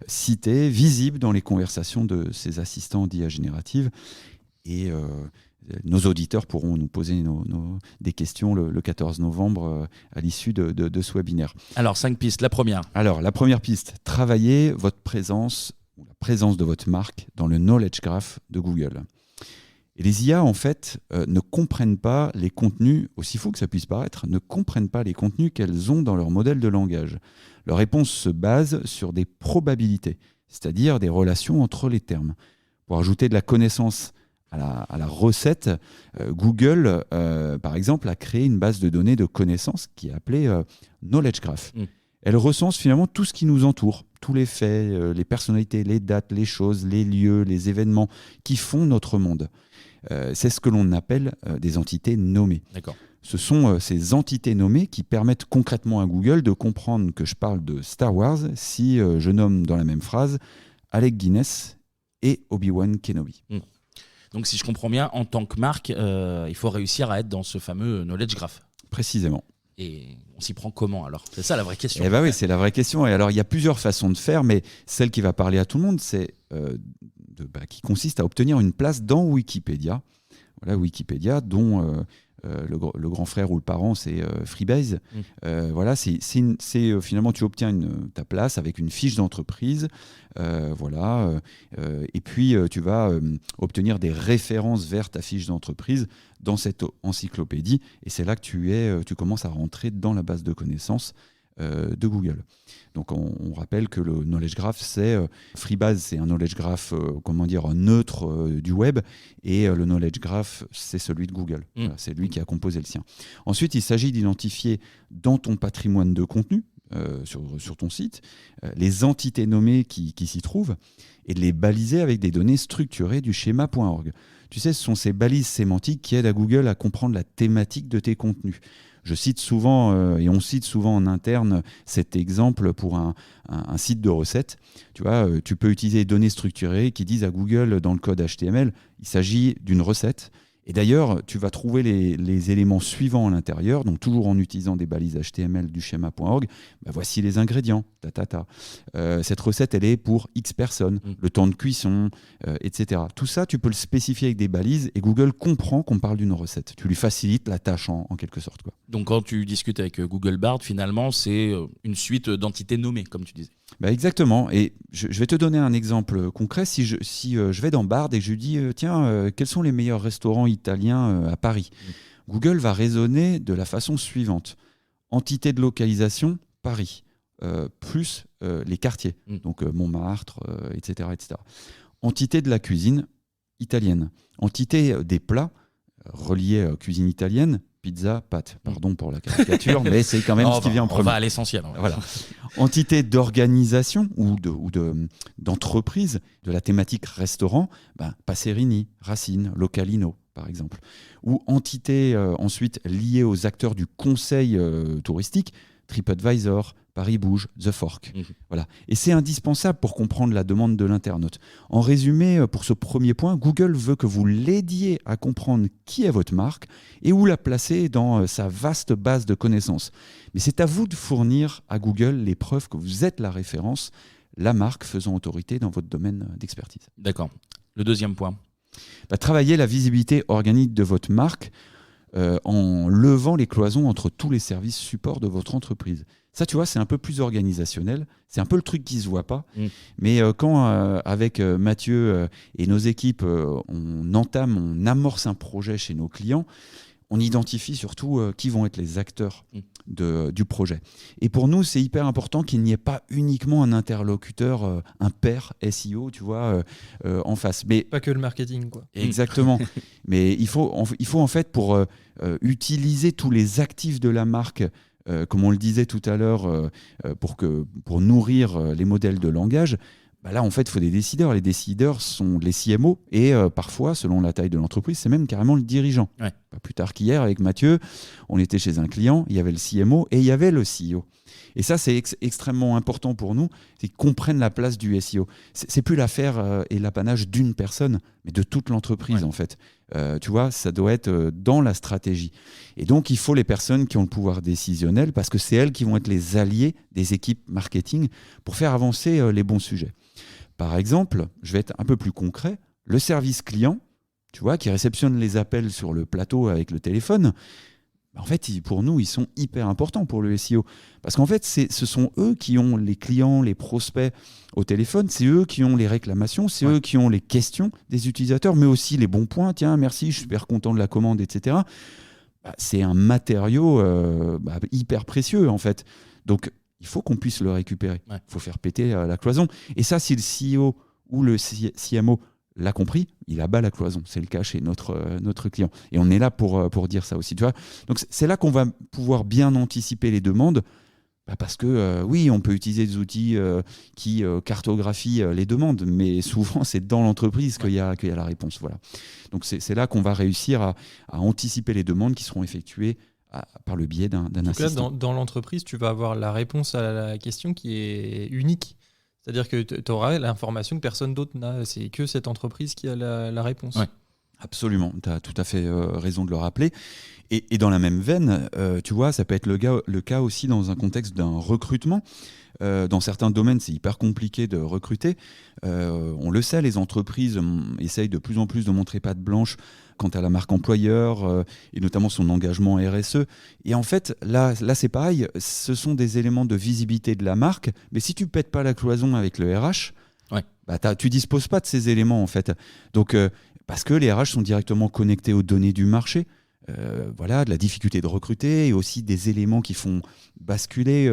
cités, visibles dans les conversations de ces assistants d'IA générative. Et nos auditeurs pourront nous poser des questions le 14 novembre à l'issue de ce webinaire. Alors, 5 pistes. La première. Alors, la première piste, travaillez votre présence ou la présence de votre marque dans le knowledge graph de Google. Et les IA, en fait, ne comprennent pas les contenus, aussi faux que ça puisse paraître, ne comprennent pas les contenus qu'elles ont dans leur modèle de langage. Leur réponse se base sur des probabilités, c'est-à-dire des relations entre les termes. Pour ajouter de la connaissance à la recette, Google, par exemple, a créé une base de données de connaissances qui est appelée Knowledge Graph. Elle recense finalement tout ce qui nous entoure, tous les faits, les personnalités, les dates, les choses, les lieux, les événements qui font notre monde. C'est ce que l'on appelle des entités nommées. D'accord. Ce sont ces entités nommées qui permettent concrètement à Google de comprendre que je parle de Star Wars si je nomme dans la même phrase Alec Guinness et Obi-Wan Kenobi. Donc si je comprends bien, en tant que marque, il faut réussir à être dans ce fameux knowledge graph. Précisément. Et on s'y prend comment alors ? C'est ça la vraie question. Eh ben oui, c'est la vraie question. Et alors il y a plusieurs façons de faire, mais celle qui va parler à tout le monde, c'est qui consiste à obtenir une place dans Wikipédia. Voilà, Wikipédia, dont le grand frère ou le parent, c'est Freebase. Voilà, finalement, tu obtiens ta place avec une fiche d'entreprise. Et puis, tu vas obtenir des références vers ta fiche d'entreprise dans cette encyclopédie. Et c'est là que tu commences à rentrer dans la base de connaissances de Google. Donc on rappelle que le knowledge graph, Freebase, c'est un knowledge graph neutre du web, et le knowledge graph, c'est celui de Google. Voilà, c'est lui qui a composé le sien. Ensuite, il s'agit d'identifier dans ton patrimoine de contenu, sur ton site, les entités nommées qui s'y trouvent, et de les baliser avec des données structurées du schéma.org. Tu sais, ce sont ces balises sémantiques qui aident à Google à comprendre la thématique de tes contenus. Je cite souvent, et on cite souvent en interne, cet exemple pour un site de recettes. Tu vois, tu peux utiliser des données structurées qui disent à Google dans le code HTML, il s'agit d'une recette. Et d'ailleurs, tu vas trouver les éléments suivants à l'intérieur, donc toujours en utilisant des balises HTML du schéma.org. Voici les ingrédients. Cette recette, elle est pour X personnes, le temps de cuisson, etc. Tout ça, tu peux le spécifier avec des balises et Google comprend qu'on parle d'une recette. Tu lui facilites la tâche en quelque sorte, quoi. Donc quand tu discutes avec Google Bard, finalement, c'est une suite d'entités nommées, comme tu disais. Exactement. Et je vais te donner un exemple concret. Si je vais dans Bard et que je lui dis quels sont les meilleurs restaurants italiens à Paris, Google va raisonner de la façon suivante. Entité de localisation, Paris, plus les quartiers, donc Montmartre, etc., etc. Entité de la cuisine, italienne. Entité des plats, reliés à cuisine italienne, pizza, pâtes. Pardon pour la caricature, mais c'est quand même ce qui vient en premier. On va à l'essentiel. Voilà. Entité d'organisation ou d'entreprise de la thématique restaurant, Passerini, Racine, Localino, par exemple. Ou entité ensuite liée aux acteurs du conseil touristique, TripAdvisor, Paris Bouge, The Fork. Voilà. Et c'est indispensable pour comprendre la demande de l'internaute. En résumé, pour ce premier point, Google veut que vous l'aidiez à comprendre qui est votre marque et où la placer dans sa vaste base de connaissances. Mais c'est à vous de fournir à Google les preuves que vous êtes la référence, la marque faisant autorité dans votre domaine d'expertise. D'accord. Le deuxième point. Travailler la visibilité organique de votre marque en levant les cloisons entre tous les services supports de votre entreprise. Ça, tu vois, c'est un peu plus organisationnel. C'est un peu le truc qui ne se voit pas. Mais quand, avec Mathieu et nos équipes, on amorce un projet chez nos clients, on identifie surtout qui vont être les acteurs du projet. Et pour nous, c'est hyper important qu'il n'y ait pas uniquement un interlocuteur, un pair SEO, tu vois, en face. Mais pas que le marketing, quoi. Exactement. Mais il faut en fait, pour utiliser tous les actifs de la marque, comme on le disait tout à l'heure, pour nourrir les modèles de langage, là, en fait, il faut des décideurs. Les décideurs sont les CMO et parfois, selon la taille de l'entreprise, c'est même carrément le dirigeant. Ouais. Pas plus tard qu'hier, avec Mathieu, on était chez un client, il y avait le CMO et il y avait le CEO. Et ça, c'est extrêmement important pour nous, c'est qu'ils comprennent la place du SEO. C'est plus l'affaire et l'apanage d'une personne, mais de toute l'entreprise, en fait. Tu vois, ça doit être dans la stratégie. Et donc, il faut les personnes qui ont le pouvoir décisionnel, parce que c'est elles qui vont être les alliés des équipes marketing pour faire avancer les bons sujets. Par exemple, je vais être un peu plus concret, le service client, tu vois, qui réceptionne les appels sur le plateau avec le téléphone, en fait, pour nous, ils sont hyper importants pour le SEO. Parce qu'en fait, ce sont eux qui ont les clients, les prospects au téléphone, c'est eux qui ont les réclamations, c'est eux qui ont les questions des utilisateurs, mais aussi les bons points. Tiens, merci, je suis super content de la commande, etc. C'est un matériau hyper précieux, en fait. Donc, il faut qu'on puisse le récupérer. Il faut faire péter la cloison. Et ça, si le CEO ou le CMO l'a compris, il abat la cloison. C'est le cas chez notre client. Et on est là pour dire ça aussi. Tu vois, donc c'est là qu'on va pouvoir bien anticiper les demandes, parce que oui, on peut utiliser des outils qui cartographient les demandes, mais souvent c'est dans l'entreprise qu'il y a la réponse. Voilà. Donc c'est là qu'on va réussir à anticiper les demandes qui seront effectuées par le biais d'un assistant. Dans l'entreprise, tu vas avoir la réponse à la question qui est unique. C'est-à-dire que tu auras l'information que personne d'autre n'a. C'est que cette entreprise qui a la réponse. Ouais. Absolument, tu as tout à fait raison de le rappeler. Et dans la même veine, tu vois, ça peut être le cas aussi dans un contexte d'un recrutement. Dans certains domaines, c'est hyper compliqué de recruter. On le sait, les entreprises essayent de plus en plus de montrer patte blanche quant à la marque employeur et notamment son engagement RSE. Et en fait, là c'est pareil, ce sont des éléments de visibilité de la marque, mais si tu pètes pas la cloison avec le RH, tu disposes pas de ces éléments en fait. Donc, parce que les RH sont directement connectés aux données du marché, de la difficulté de recruter et aussi des éléments qui font basculer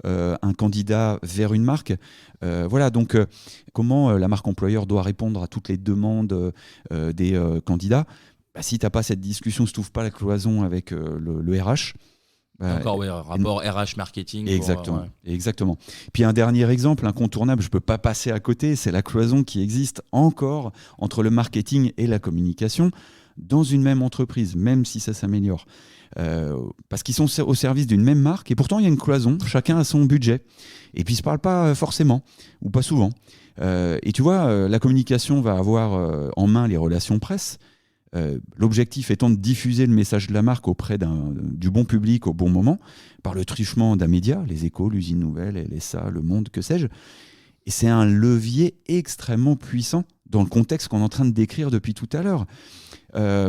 un candidat vers une marque. Donc comment la marque employeur doit répondre à toutes les demandes des candidats. Si tu n'as pas cette discussion, si tu n'ouvres pas la cloison avec le RH, rapport RH marketing. Exactement. Puis un dernier exemple incontournable, je ne peux pas passer à côté, c'est la cloison qui existe encore entre le marketing et la communication dans une même entreprise, même si ça s'améliore. Parce qu'ils sont au service d'une même marque et pourtant il y a une cloison, chacun a son budget. Et puis ils ne se parlent pas forcément, ou pas souvent. Et tu vois, la communication va avoir en main les relations presse. L'objectif étant de diffuser le message de la marque auprès du bon public au bon moment, par le truchement d'un média, les Échos, l'Usine Nouvelle, LSA, Le Monde, que sais-je. Et c'est un levier extrêmement puissant dans le contexte qu'on est en train de décrire depuis tout à l'heure,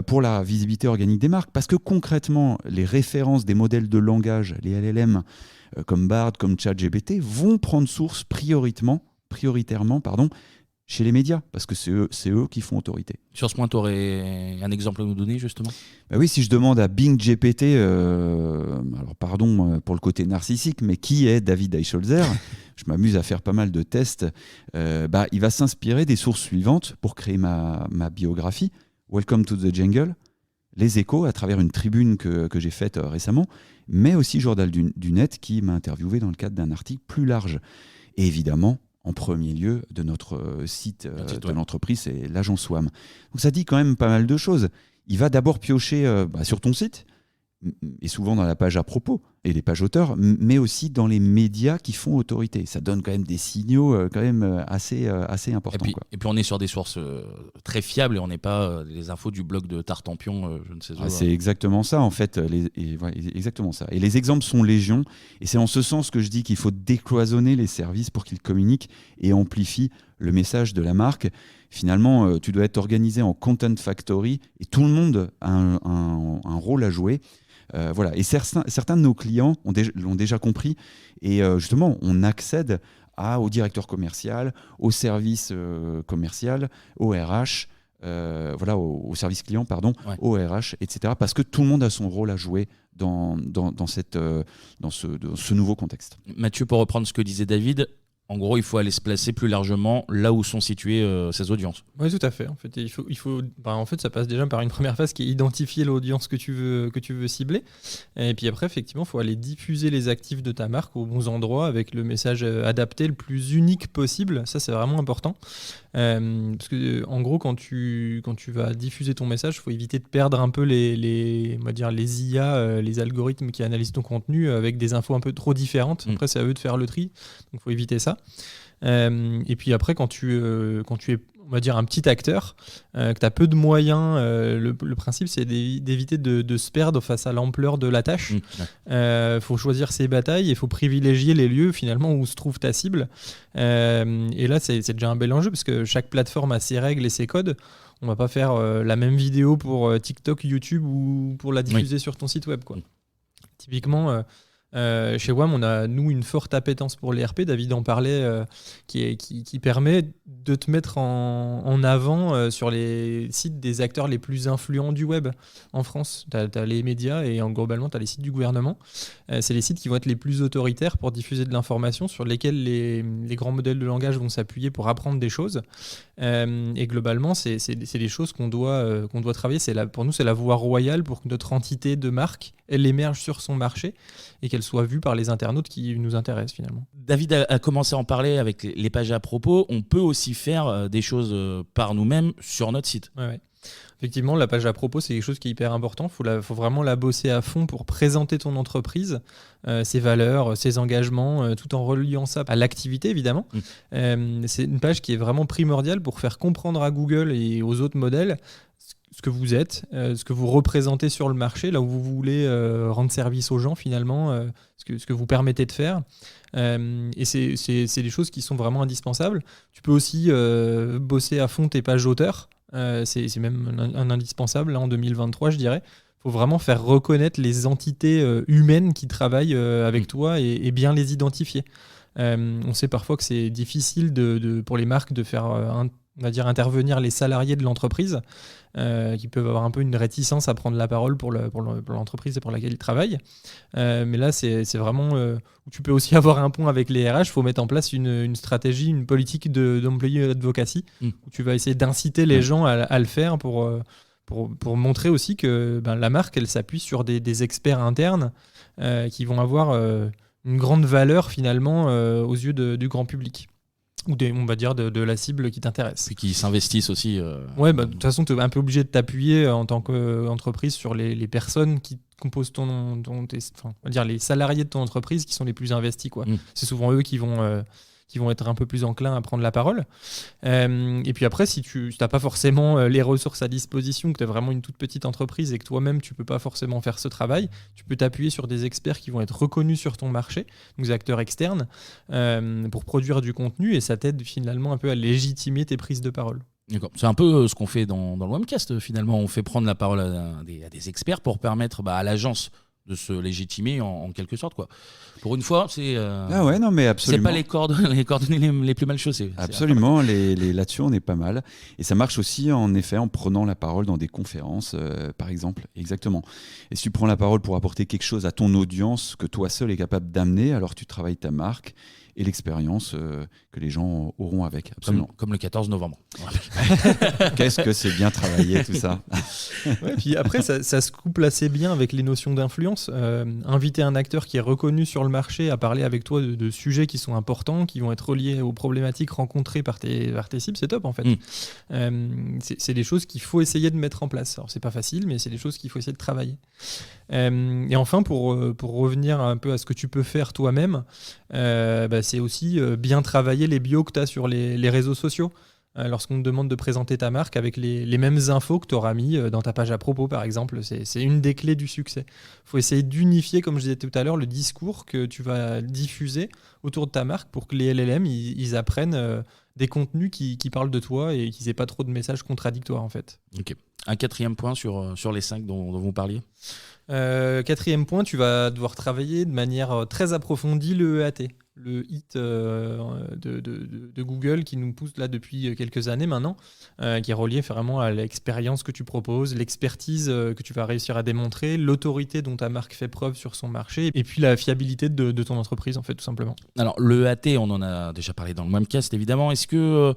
pour la visibilité organique des marques. Parce que concrètement, les références des modèles de langage, les LLM, comme Bard, comme ChatGPT, vont prendre source prioritairement, chez les médias, parce que c'est eux qui font autorité. Sur ce point, tu aurais un exemple à nous donner, justement ? Oui, si je demande à Bing GPT, alors pardon pour le côté narcissique, mais qui est David Eichholzer ? Je m'amuse à faire pas mal de tests. Il va s'inspirer des sources suivantes pour créer ma biographie. Welcome to the Jungle, Les Échos, à travers une tribune que j'ai faite récemment, mais aussi Journal du Net, qui m'a interviewé dans le cadre d'un article plus large. Et évidemment, en premier lieu de notre site de l'entreprise, c'est l'agence WAM. Donc ça dit quand même pas mal de choses. Il va d'abord piocher sur ton site, et souvent dans la page à propos et les pages auteurs, mais aussi dans les médias qui font autorité. Ça donne quand même des signaux assez importants. Et puis on est sur des sources très fiables et on n'est pas les infos du blog de Tartampion, je ne sais pas. C'est exactement ça en fait, exactement ça. Et les exemples sont légion, et c'est en ce sens que je dis qu'il faut décloisonner les services pour qu'ils communiquent et amplifient le message de la marque. Finalement, tu dois être organisé en content factory et tout le monde a un rôle à jouer. Et certains de nos clients l'ont déjà compris, et justement on accède au directeur commercial, au service commercial, au RH, au service client, au RH, etc. Parce que tout le monde a son rôle à jouer dans ce nouveau contexte. Mathieu, pour reprendre ce que disait David, en gros, il faut aller se placer plus largement là où sont situées ces audiences. Oui, tout à fait. En fait, ça passe déjà par une première phase qui est identifier l'audience que tu veux cibler. Et puis après, effectivement, il faut aller diffuser les actifs de ta marque aux bons endroits avec le message adapté le plus unique possible. Ça, c'est vraiment important. Parce que, en gros, quand tu vas diffuser ton message, il faut éviter de perdre un peu les IA, les algorithmes qui analysent ton contenu avec des infos un peu trop différentes. Après, c'est à eux de faire le tri. Donc, il faut éviter ça. Et puis après, quand tu es, on va dire, un petit acteur, que tu as peu de moyens, le principe, c'est d'éviter de se perdre face à l'ampleur de la tâche. Faut choisir ses batailles, il faut privilégier les lieux finalement où se trouve ta cible. Et là, c'est déjà un bel enjeu parce que chaque plateforme a ses règles et ses codes. On va pas faire la même vidéo pour TikTok, YouTube ou pour la diffuser sur ton site web, quoi. Typiquement, chez WAM, on a, nous, une forte appétence pour les RP. David en parlait, qui permet de te mettre en avant sur les sites des acteurs les plus influents du web en France. Tu as les médias et globalement, tu as les sites du gouvernement. C'est les sites qui vont être les plus autoritaires pour diffuser de l'information, sur lesquels les grands modèles de langage vont s'appuyer pour apprendre des choses. Et globalement, c'est des choses qu'on doit travailler. Pour nous, c'est la voie royale pour que notre entité de marque, elle émerge sur son marché et qu'elle soit vue par les internautes qui nous intéressent finalement. David a commencé à en parler avec les pages à propos. On peut aussi faire des choses par nous-mêmes sur notre site. Ouais. Effectivement, la page à propos, c'est quelque chose qui est hyper important. Faut vraiment la bosser à fond pour présenter ton entreprise, ses valeurs, ses engagements, tout en reliant ça à l'activité, évidemment. C'est une page qui est vraiment primordiale pour faire comprendre à Google et aux autres modèles ce que vous êtes, ce que vous représentez sur le marché, là où vous voulez rendre service aux gens finalement, ce que vous permettez de faire. Et c'est des choses qui sont vraiment indispensables. Tu peux aussi bosser à fond tes pages d'auteur. C'est même un indispensable là, en 2023, je dirais. Il faut vraiment faire reconnaître les entités humaines qui travaillent avec toi et bien les identifier. On sait parfois que c'est difficile pour les marques de faire on va dire intervenir les salariés de l'entreprise qui peuvent avoir un peu une réticence à prendre la parole pour l'entreprise pour laquelle ils travaillent. Mais là, c'est vraiment où tu peux aussi avoir un point avec les RH. Il faut mettre en place une stratégie, une politique d'employee advocacy où tu vas essayer d'inciter les gens à le faire pour montrer aussi que la marque, elle s'appuie sur des experts internes qui vont avoir une grande valeur finalement aux yeux du grand public. Ou on va dire de la cible qui t'intéresse. Puis qui s'investissent aussi. Ouais, de toute façon, tu es un peu obligé de t'appuyer en tant qu'entreprise sur les personnes qui composent on va dire les salariés de ton entreprise qui sont les plus investis, quoi. C'est souvent eux qui vont être un peu plus enclins à prendre la parole. Et puis après, si tu n'as pas forcément les ressources à disposition, que tu as vraiment une toute petite entreprise et que toi-même, tu ne peux pas forcément faire ce travail, tu peux t'appuyer sur des experts qui vont être reconnus sur ton marché, donc des acteurs externes, pour produire du contenu, et ça t'aide finalement un peu à légitimer tes prises de parole. D'accord. C'est un peu ce qu'on fait dans le Webcast, finalement. On fait prendre la parole à des experts pour permettre à l'agence de se légitimer en quelque sorte, quoi. Pour une fois, c'est Ah ouais, non mais absolument. c'est pas les coordonnées les plus mal chaussées. Absolument, là-dessus on est pas mal. Et ça marche aussi en effet en prenant la parole dans des conférences, par exemple. Exactement. Et si tu prends la parole pour apporter quelque chose à ton audience que toi seul est capable d'amener, alors tu travailles ta marque et l'expérience que les gens auront avec. Absolument. Comme le 14 novembre. Qu'est-ce que c'est bien travaillé tout ça. Ouais, puis après, ça se couple assez bien avec les notions d'influence. Inviter un acteur qui est reconnu sur le marché à parler avec toi de sujets qui sont importants, qui vont être reliés aux problématiques rencontrées par tes cibles, c'est top en fait. C'est des choses qu'il faut essayer de mettre en place. Alors c'est pas facile, mais c'est des choses qu'il faut essayer de travailler. Et enfin, pour revenir un peu à ce que tu peux faire toi-même, c'est aussi bien travailler les bios que tu as sur les réseaux sociaux. Lorsqu'on te demande de présenter ta marque avec les mêmes infos que tu auras mis dans ta page à propos, par exemple, c'est une des clés du succès. Il faut essayer d'unifier, comme je disais tout à l'heure, le discours que tu vas diffuser autour de ta marque pour que les LLM ils apprennent des contenus qui parlent de toi et qu'ils n'aient pas trop de messages contradictoires, en fait. Ok. Un quatrième point sur les 5 dont vous parliez. Quatrième point, tu vas devoir travailler de manière très approfondie le EAT, le hit de Google qui nous pousse là depuis quelques années maintenant, qui est relié vraiment à l'expérience que tu proposes, l'expertise que tu vas réussir à démontrer, l'autorité dont ta marque fait preuve sur son marché, et puis la fiabilité de ton entreprise, en fait, tout simplement. Alors, le EAT, on en a déjà parlé dans le Webcast, évidemment. Est-ce que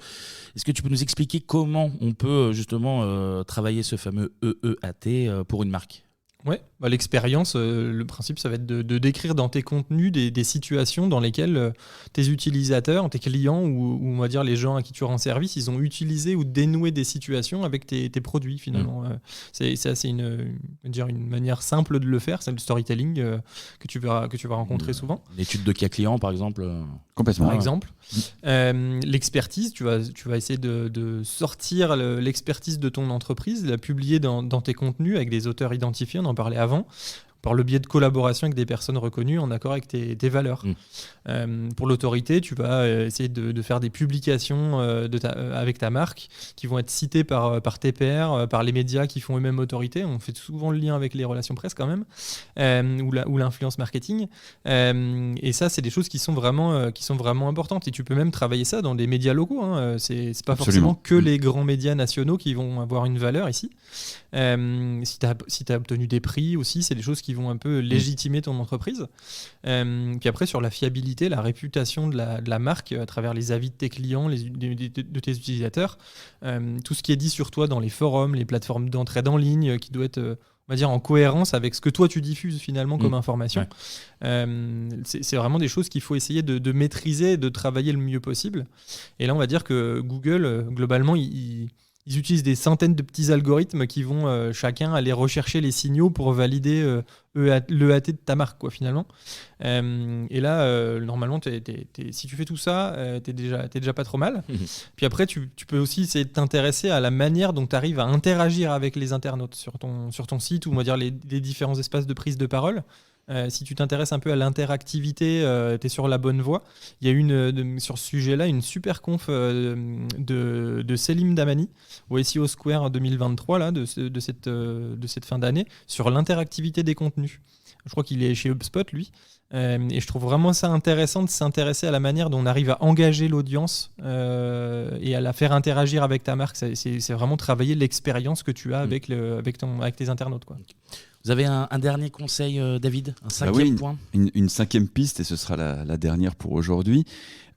tu peux nous expliquer comment on peut justement travailler ce fameux EEAT pour une marque ? Ouais, l'expérience, le principe, ça va être de décrire dans tes contenus des situations dans lesquelles tes utilisateurs, tes clients ou on va dire les gens à qui tu rends service, ils ont utilisé ou dénoué des situations avec tes produits finalement. C'est une manière simple de le faire, c'est le storytelling que tu vas rencontrer souvent. L'étude de cas client, par exemple. Complètement. Par exemple. L'expertise, tu vas essayer de sortir l'expertise de ton entreprise, la publier dans tes contenus avec des auteurs identifiés, on en parlait avant, par le biais de collaboration avec des personnes reconnues en accord avec tes valeurs. Pour l'autorité, tu vas essayer de faire des publications avec ta marque qui vont être citées par tes pairs, par les médias qui font eux-mêmes autorité. On fait souvent le lien avec les relations presse quand même, ou l'influence marketing. Et ça, c'est des choses qui sont vraiment importantes. Et tu peux même travailler ça dans des médias locaux. C'est pas forcément que les grands médias nationaux qui vont avoir une valeur ici. Si tu as obtenu des prix aussi, c'est des choses qui vont un peu légitimer ton entreprise. Puis après, sur la fiabilité, la réputation de la marque à travers les avis de tes clients, de tes utilisateurs, tout ce qui est dit sur toi dans les forums, les plateformes d'entraide en ligne, qui doit être on va dire en cohérence avec ce que toi tu diffuses finalement comme information. Ouais. C'est vraiment des choses qu'il faut essayer de maîtriser et de travailler le mieux possible. Et là, on va dire que Google, globalement, il Ils utilisent des centaines de petits algorithmes qui vont chacun aller rechercher les signaux pour valider l'EAT de ta marque, quoi, finalement. Et là, normalement, si tu fais tout ça, t'es déjà pas trop mal. Puis après, tu peux aussi essayer de t'intéresser à la manière dont tu arrives à interagir avec les internautes sur ton site, ou on va dire les différents espaces de prise de parole. Si tu t'intéresses un peu à l'interactivité, tu es sur la bonne voie. Il y a sur ce sujet-là une super conf de Selim Damani au SEO Square 2023 là, de cette fin d'année sur l'interactivité des contenus. Je crois qu'il est chez HubSpot, lui. Et je trouve vraiment ça intéressant de s'intéresser à la manière dont on arrive à engager l'audience et à la faire interagir avec ta marque. C'est vraiment travailler l'expérience que tu as avec tes internautes, quoi. Vous avez un dernier conseil, David? Un cinquième point? Une cinquième piste, et ce sera la dernière pour aujourd'hui.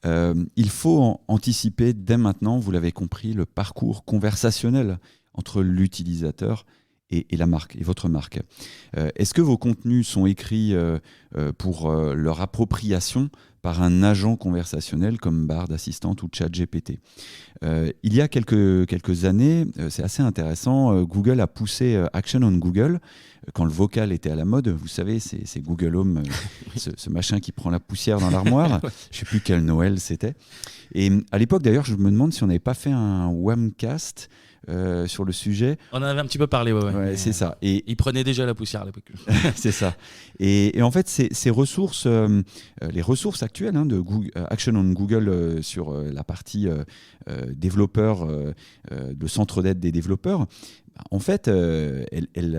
Il faut anticiper dès maintenant, vous l'avez compris, le parcours conversationnel entre l'utilisateur et la marque, et votre marque. Est-ce que vos contenus sont écrits pour leur appropriation par un agent conversationnel comme Bard, Assistant ou ChatGPT? Il y a quelques années, c'est assez intéressant, Google a poussé Action on Google quand le vocal était à la mode. Vous savez, c'est Google Home, ce machin qui prend la poussière dans l'armoire. Je ne sais plus quel Noël c'était. Et à l'époque, d'ailleurs, je me demande si on n'avait pas fait un Whamcast sur le sujet. On en avait un petit peu parlé, ouais, c'est ça. Et il prenait déjà la poussière à l'époque. c'est ça. Et en fait, ces ressources, les ressources actuelles de Google, Action on Google sur la partie développeurs, le centre d'aide des développeurs, en fait, il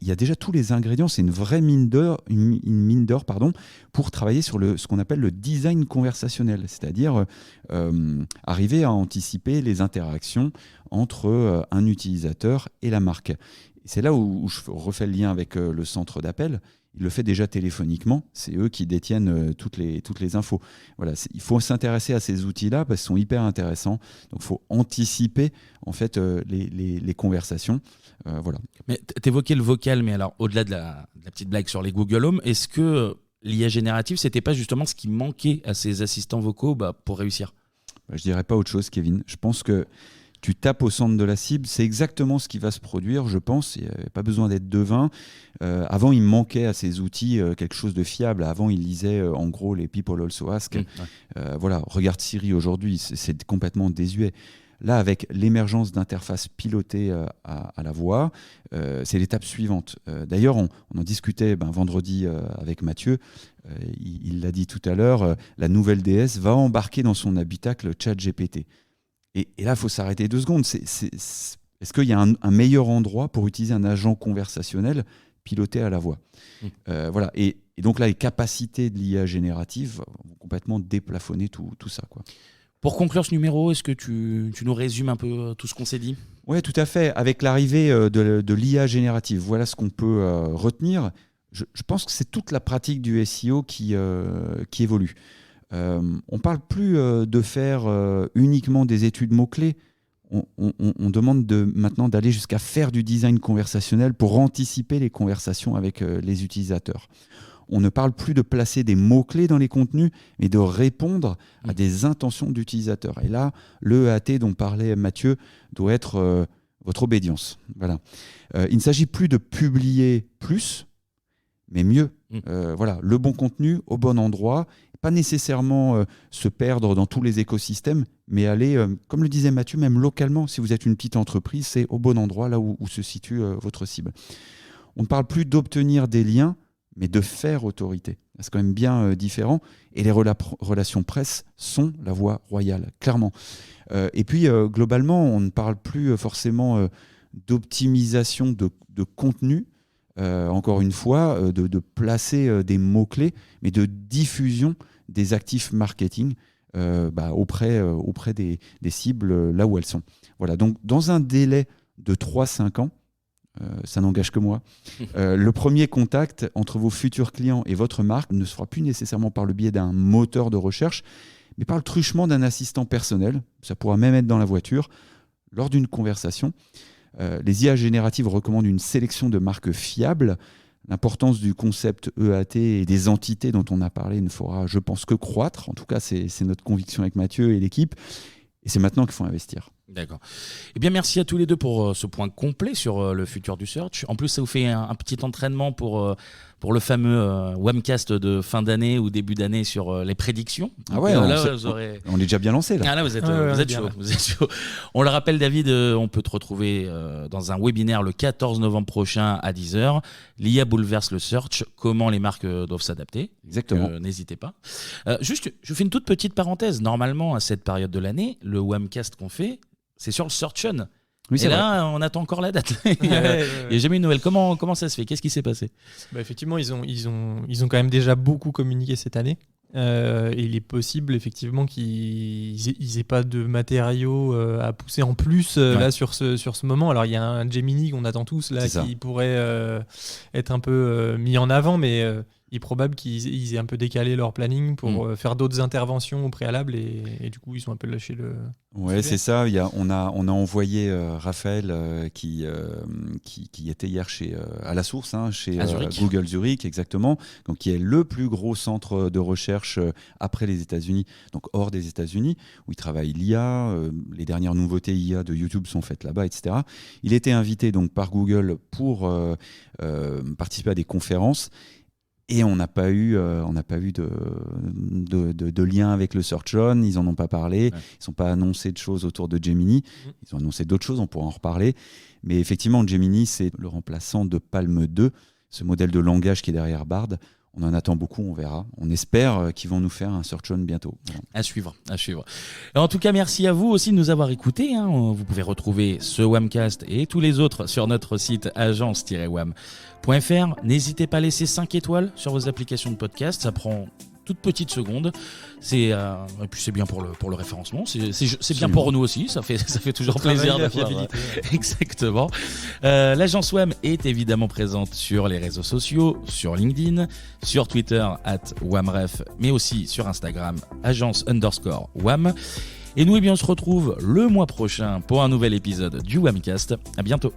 y a déjà tous les ingrédients. C'est une vraie mine d'or, pour travailler sur ce qu'on appelle le design conversationnel, c'est-à-dire arriver à anticiper les interactions entre un utilisateur et la marque. C'est là où je refais le lien avec le centre d'appel. Il le fait déjà téléphoniquement, c'est eux qui détiennent toutes les infos. Voilà, il faut s'intéresser à ces outils-là parce qu'ils sont hyper intéressants. Donc il faut anticiper en fait les conversations. Voilà. Mais tu évoquais le vocal, mais alors au-delà de la petite blague sur les Google Home, est-ce que l'IA générative, c'était pas justement ce qui manquait à ces assistants vocaux pour réussir? Je dirais pas autre chose, Kevin. Je pense que tu tapes au centre de la cible, c'est exactement ce qui va se produire, je pense. Il n'y a pas besoin d'être devin. Avant, il manquait à ces outils quelque chose de fiable. Avant, il lisait en gros les People Also Ask. Voilà, regarde Siri aujourd'hui, c'est complètement désuet. Là, avec l'émergence d'interfaces pilotées à la voix, c'est l'étape suivante. D'ailleurs, on en discutait vendredi avec Mathieu. Il l'a dit tout à l'heure, la nouvelle DS va embarquer dans son habitacle ChatGPT. Et là, il faut s'arrêter 2 secondes. Est-ce qu'il y a un meilleur endroit pour utiliser un agent conversationnel piloté à la voix? Voilà. Et donc là, les capacités de l'IA générative vont complètement déplafonner tout ça, quoi. Pour conclure ce numéro, est-ce que tu nous résumes un peu tout ce qu'on s'est dit? Oui, tout à fait. Avec l'arrivée de l'IA générative, voilà ce qu'on peut retenir. Je pense que c'est toute la pratique du SEO qui évolue. On ne parle plus de faire uniquement des études mots-clés. On demande maintenant d'aller jusqu'à faire du design conversationnel pour anticiper les conversations avec les utilisateurs. On ne parle plus de placer des mots-clés dans les contenus, mais de répondre à des intentions d'utilisateurs. Et là, l'EAT dont parlait Mathieu doit être votre obédience. Voilà. Il ne s'agit plus de publier plus, mais mieux. Voilà, le bon contenu au bon endroit. Pas nécessairement se perdre dans tous les écosystèmes, mais aller, comme le disait Mathieu, même localement, si vous êtes une petite entreprise, c'est au bon endroit, là où se situe votre cible. On ne parle plus d'obtenir des liens, mais de faire autorité. C'est quand même bien différent. Et les relations presse sont la voie royale, clairement. Et puis, globalement, on ne parle plus forcément d'optimisation de contenu, encore une fois, de placer des mots-clés, mais de diffusion des actifs marketing auprès des cibles là où elles sont. Voilà, donc dans un délai de 3-5 ans, ça n'engage que moi, le premier contact entre vos futurs clients et votre marque ne se fera plus nécessairement par le biais d'un moteur de recherche, mais par le truchement d'un assistant personnel. Ça pourra même être dans la voiture, lors d'une conversation. Les IA génératives recommandent une sélection de marques fiables. L'importance du concept EAT et des entités dont on a parlé ne fera, je pense, que croître. En tout cas, c'est notre conviction avec Mathieu et l'équipe. Et c'est maintenant qu'il faut investir. D'accord. Eh bien, merci à tous les deux pour ce point complet sur le futur du search. En plus, ça vous fait un petit entraînement pour le fameux Whamcast de fin d'année ou début d'année sur les prédictions. Ah ouais, Donc, on est déjà bien lancé là. Ah là, vous êtes bien chaud. là. Vous êtes chaud. On le rappelle, David, on peut te retrouver dans un webinaire le 14 novembre prochain à 10h. L'IA bouleverse le search. Comment les marques doivent s'adapter. Exactement. N'hésitez pas. Juste, je fais une toute petite parenthèse. Normalement, à cette période de l'année, le Whamcast qu'on fait, c'est sur le Search-On. Oui, Et c'est là, on attend encore la date. Il n'y a jamais une nouvelle. Comment ça se fait? Qu'est-ce qui s'est passé? Effectivement, ils ont quand même déjà beaucoup communiqué cette année. Et il est possible effectivement qu'ils aient pas de matériaux à pousser en plus là sur ce moment. Alors il y a un Gemini qu'on attend tous là qui pourrait être un peu mis en avant, mais il est probable qu'ils aient un peu décalé leur planning pour faire d'autres interventions au préalable et du coup ils ont un peu lâché le. Ouais, c'est ça. On a envoyé Raphaël qui était hier à la source, chez Google Zurich, exactement. Donc qui est le plus gros centre de recherche après les États-Unis, donc hors des États-Unis, où il travaille l'IA. Les dernières nouveautés IA de YouTube sont faites là-bas, etc. Il était invité donc par Google pour participer à des conférences. Et on n'a pas eu de lien avec le Search-On, ils n'en ont pas parlé, ils n'ont pas annoncé de choses autour de Gemini, ils ont annoncé d'autres choses, on pourra en reparler. Mais effectivement, Gemini, c'est le remplaçant de Palm 2, ce modèle de langage qui est derrière Bard. On en attend beaucoup, on verra. On espère qu'ils vont nous faire un Search-On bientôt. Voilà. À suivre. En tout cas, merci à vous aussi de nous avoir écoutés. Vous pouvez retrouver ce Whamcast et tous les autres sur notre site agence-wham.fr. N'hésitez pas à laisser 5 étoiles sur vos applications de podcast. Ça prend toute petite seconde. Et puis c'est bien pour le référencement. C'est bien pour nous aussi. Ça fait toujours plaisir d'avoir. Exactement. L'agence WHAM est évidemment présente sur les réseaux sociaux, sur LinkedIn, sur Twitter @WHAMREF, mais aussi sur Instagram agence_WHAM. Et nous, on se retrouve le mois prochain pour un nouvel épisode du Whamcast. À bientôt.